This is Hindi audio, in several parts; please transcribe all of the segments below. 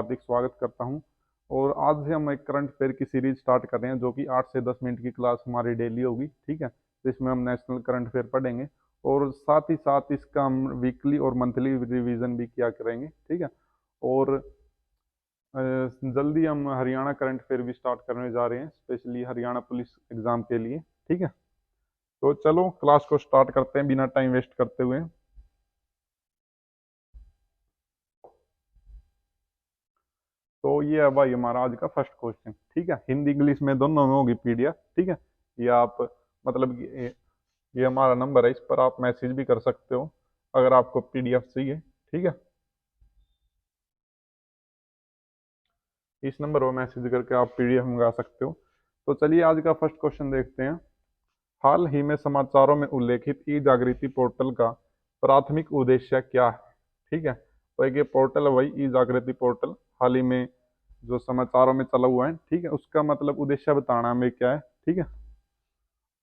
हार्दिक स्वागत करता हूं। और आज से हम एक करंट अफेयर की सीरीज स्टार्ट कर रहे हैं जो कि 8 से 10 मिनट की क्लास हमारी डेली होगी। ठीक है, जिसमें हम नेशनल करंट अफेयर पढ़ेंगे और साथ ही साथ इसका हम वीकली और मंथली रिवीजन भी किया करेंगे। ठीक है, और जल्दी हम हरियाणा करंट अफेयर भी स्टार्ट करने जा रहे हैं, स्पेशली हरियाणा पुलिस एग्जाम के लिए। ठीक है, तो चलो क्लास को स्टार्ट करते हैं बिना टाइम वेस्ट करते हुए। तो ये है भाई हमारा आज का फर्स्ट क्वेश्चन। ठीक है, हिंदी इंग्लिश में दोनों में होगी पीडीएफ। ठीक है, ये आप मतलब ये हमारा नंबर है, इस पर आप मैसेज भी कर सकते हो अगर आपको पीडीएफ चाहिए। ठीक है, इस नंबर पर मैसेज करके आप पीडीएफ मंगा सकते हो। तो चलिए आज का फर्स्ट क्वेश्चन देखते हैं। हाल ही में समाचारों में उल्लेखित ई जागृति पोर्टल का प्राथमिक उद्देश्य क्या है? ठीक है, तो एक ये पोर्टल है वही ई जागृति पोर्टल, हाल ही में जो समाचारों में चला हुआ है। ठीक है, उसका मतलब उद्देश्य बताना हमें क्या है। ठीक है,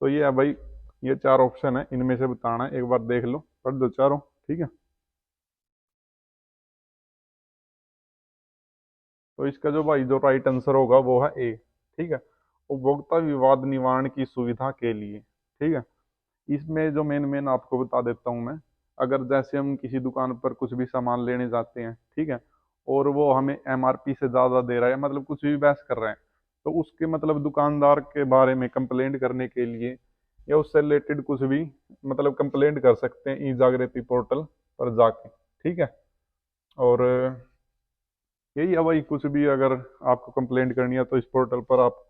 तो ये है भाई, ये चार ऑप्शन है, इनमें से बताना है। एक बार देख लो, पढ़ दो चारों। ठीक है, तो इसका जो भाई जो राइट आंसर होगा वो है ए। ठीक है, उपभोक्ता विवाद निवारण की सुविधा के लिए। ठीक है, इसमें जो मेन मेन आपको बता देता हूँ मैं। अगर जैसे हम किसी दुकान पर कुछ भी सामान लेने जाते हैं, ठीक है, और वो हमें एमआरपी से ज़्यादा दे रहा है, मतलब कुछ भी बहस कर रहे हैं, तो उसके मतलब दुकानदार के बारे में कंप्लेंट करने के लिए या उससे रिलेटेड कुछ भी मतलब कंप्लेंट कर सकते हैं ई जागृति पोर्टल पर जाके। ठीक है, और यही है भाई, कुछ भी अगर आपको कंप्लेंट करनी है तो इस पोर्टल पर आप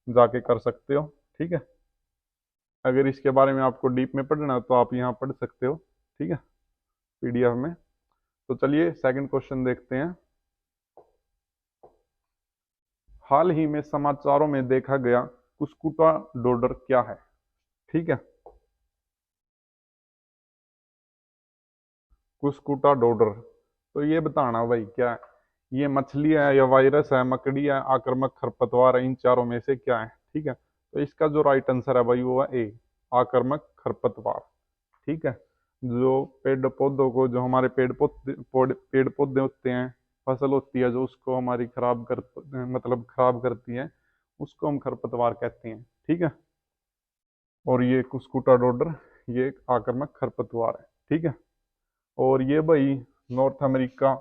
जाके कर सकते हो। ठीक है, अगर इसके बारे में आपको डीप में पढ़ना है तो आप यहाँ पढ़ सकते हो। ठीक है, पीडीएफ में। तो चलिए सेकंड क्वेश्चन देखते हैं। हाल ही में समाचारों में देखा गया कुस्कुटा डोडर क्या है? ठीक है, कुस्कुटा डोडर, तो ये बताना भाई क्या है। ये मछली है या वायरस है, मकड़ी है, आक्रामक खरपतवार है, इन चारों में से क्या है? ठीक है, तो इसका जो राइट आंसर है भाई वो है ए, आक्रामक खरपतवार। ठीक है, जो पेड़ पौधों को, जो हमारे पेड़ पौधे होते हैं, फसल होती है जो उसको हमारी खराब कर मतलब खराब करती है, उसको हम खरपतवार कहते हैं। ठीक है, और ये कुस्कुटा डोडर ये एक आक्रामक खरपतवार है। ठीक है, और ये भाई नॉर्थ अमेरिका,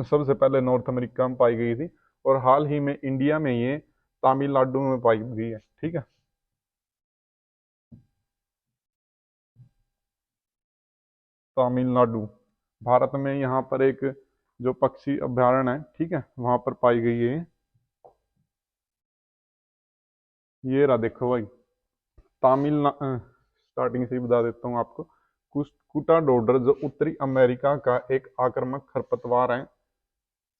सबसे पहले नॉर्थ अमेरिका में पाई गई थी और हाल ही में इंडिया में ये तमिलनाडु में पाई गई है। ठीक है, तमिलनाडु भारत में, यहाँ पर एक जो पक्षी अभ्यारण्य है, ठीक है, वहां पर पाई गई है। ये रहा देखो भाई, तमिलनाडु, स्टार्टिंग से ही बता देता हूँ आपको। कुस्कुटा डोडर जो उत्तरी अमेरिका का एक आक्रामक खरपतवार है,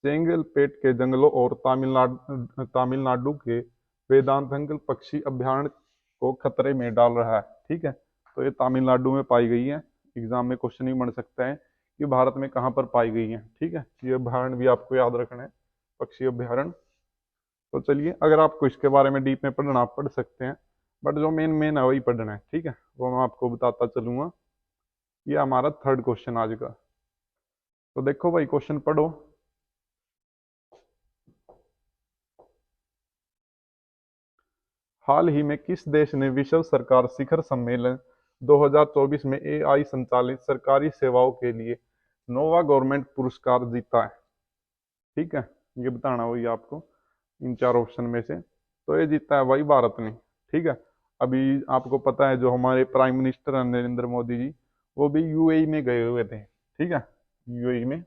चेंगलपेट के जंगलों और तमिलनाडु के वेदांतंगल पक्षी अभ्यारण्य को खतरे में डाल रहा है। ठीक है, तो ये तमिलनाडु में पाई गई है। एग्जाम में क्वेश्चन ही बन सकता है कि भारत में कहाँ पर पाई गई है। ठीक है, ये अभ्यारण्य भी आपको याद रखना है, पक्षी अभ्यारण्य। तो चलिए, अगर आपको इसके बारे में डीप में पढ़ना आप पढ़ सकते हैं, बट जो मेन मेन है वही पढ़ना है। ठीक है, वो मैं आपको बताता चलूंगा। ये हमारा थर्ड क्वेश्चन आज का। तो देखो भाई, क्वेश्चन पढ़ो। हाल ही में किस देश ने विश्व सरकार शिखर सम्मेलन 2024 में एआई संचालित सरकारी सेवाओं के लिए नोवा गवर्नमेंट पुरस्कार जीता है? ठीक है, ये बताना हुई आपको इन चार ऑप्शन में से। तो ये जीता है भाई भारत ने। ठीक है, अभी आपको पता है जो हमारे प्राइम मिनिस्टर हैं नरेंद्र मोदी जी, वो भी यूएई में गए हुए थे। ठीक है, यूएई में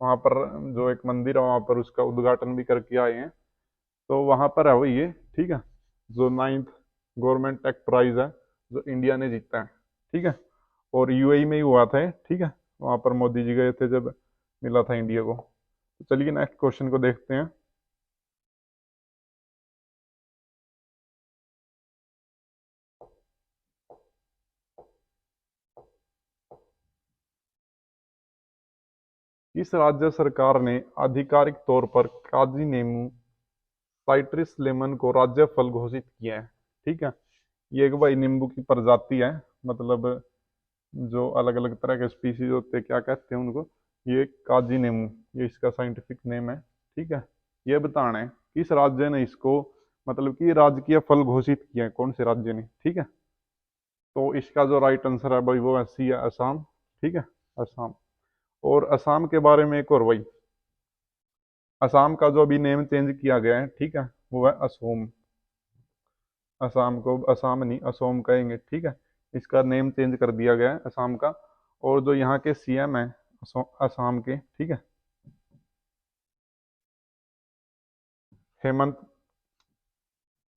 वहां पर जो एक मंदिर है वहां पर उसका उद्घाटन भी करके आए हैं। तो वहां पर है वो ये। ठीक है, जो 9th गवर्नमेंट टेक प्राइज है जो इंडिया ने जीता है। ठीक है, और यूएई में ही हुआ था ये। ठीक है, वहां पर मोदी जी गए थे जब मिला था इंडिया को। तो चलिए नेक्स्ट क्वेश्चन को देखते हैं। किस राज्य सरकार ने आधिकारिक तौर पर काजी नेमू साइट्रस लेमन को राज्य फल घोषित किया है? ठीक है, ये एक भाई नींबू की प्रजाति है, मतलब जो अलग अलग तरह के स्पीसीज होते हैं, क्या कहते हैं उनको, ये काजी नेमू, ये इसका साइंटिफिक नेम है। ठीक है, ये बताना है किस राज्य ने इसको मतलब कि राजकीय फल घोषित किया है, कौन से राज्य ने। ठीक है, तो इसका जो राइट आंसर है भाई वो ऐसी है असम। ठीक है, असम। और असम के बारे में एक और भाई, असम का जो अभी नेम चेंज किया गया है, ठीक है, वो है असोम। असम को असम नहीं असोम कहेंगे। ठीक है, इसका नेम चेंज कर दिया गया है असम का। और जो यहाँ के सीएम है असम के, ठीक है, हेमंत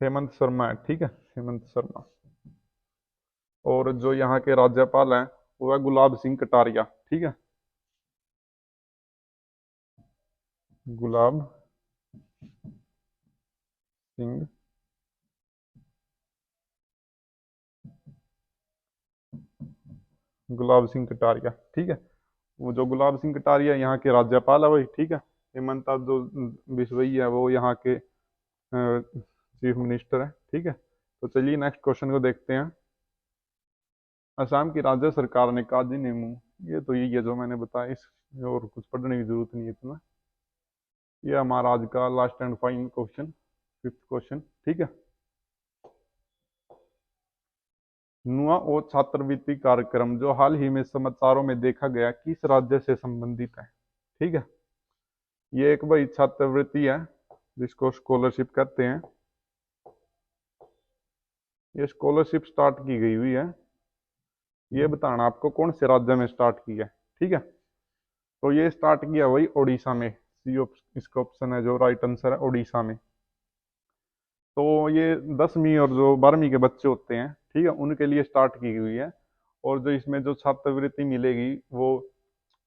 हेमंत शर्मा है। ठीक है, हेमंत शर्मा। और जो यहाँ के राज्यपाल हैं वो है गुलाब सिंह कटारिया। ठीक है, गुलाब सिंह गुलाब सिंह कटारिया। ठीक है, वो जो गुलाब सिंह कटारिया यहाँ के राज्यपाल है भाई। ठीक है, हेमंता जो बिश्नोई है वो यहाँ के चीफ मिनिस्टर है। ठीक है, तो चलिए नेक्स्ट क्वेश्चन को देखते हैं। असम की राज्य सरकार ने काजी नेमू, ये तो यही है जो मैंने बताया, इस और कुछ पढ़ने की जरूरत नहीं है इतना। ये हमारा आज का last and final question, fifth question. ठीक है, नुआ और छात्रवृत्ति कार्यक्रम जो हाल ही में समाचारों में देखा गया किस राज्य से संबंधित है। ठीक है, ये एक भाई छात्रवृत्ति है जिसको स्कॉलरशिप कहते हैं। ये स्कॉलरशिप स्टार्ट की गई हुई है, ये बताना आपको कौन से राज्य में स्टार्ट की है। ठीक है, तो ये स्टार्ट किया वही उड़ीसा में। इसका ऑप्शन है जो राइट आंसर है उड़ीसा में। तो ये 10वीं और जो 12वीं के बच्चे होते हैं, ठीक है, उनके लिए स्टार्ट की हुई है। और जो इसमें जो छात्रवृत्ति मिलेगी वो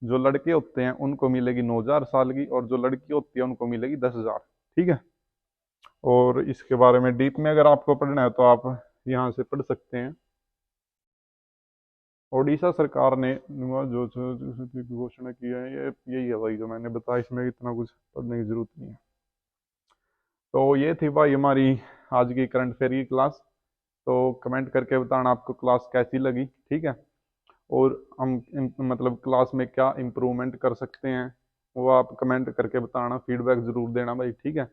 जो लड़के होते हैं उनको मिलेगी 9,000 साल की, और जो लड़की होती है उनको मिलेगी 10,000। ठीक है, और इसके बारे में डीप में अगर आपको पढ़ना है तो आप यहाँ से पढ़ सकते हैं। ओडिशा सरकार ने जो घोषणा की है, ये यही है भाई जो मैंने बताया, इसमें इतना कुछ पढ़ने की जरूरत नहीं है। तो ये थी भाई हमारी आज की करंट अफेयर की क्लास। तो कमेंट करके बताना आपको क्लास कैसी लगी। ठीक है, और हम मतलब क्लास में क्या इम्प्रूवमेंट कर सकते हैं वो आप कमेंट करके बताना, फीडबैक ज़रूर देना भाई। ठीक है,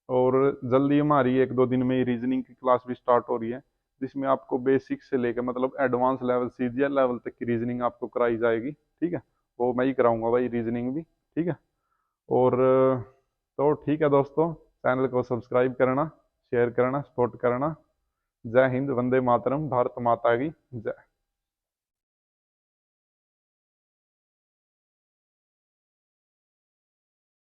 और जल्दी हमारी 1-2 दिन में रीजनिंग की क्लास भी स्टार्ट हो रही है, जिसमें आपको बेसिक से लेकर मतलब एडवांस लेवल सीजीएल लेवल तक की रीजनिंग आपको कराई जाएगी। ठीक है, वो मैं ही कराऊंगा भाई रीजनिंग भी। ठीक है, और तो ठीक है दोस्तों, चैनल को सब्सक्राइब करना, शेयर करना, सपोर्ट करना। जय हिंद, वंदे मातरम, भारत माता की जय।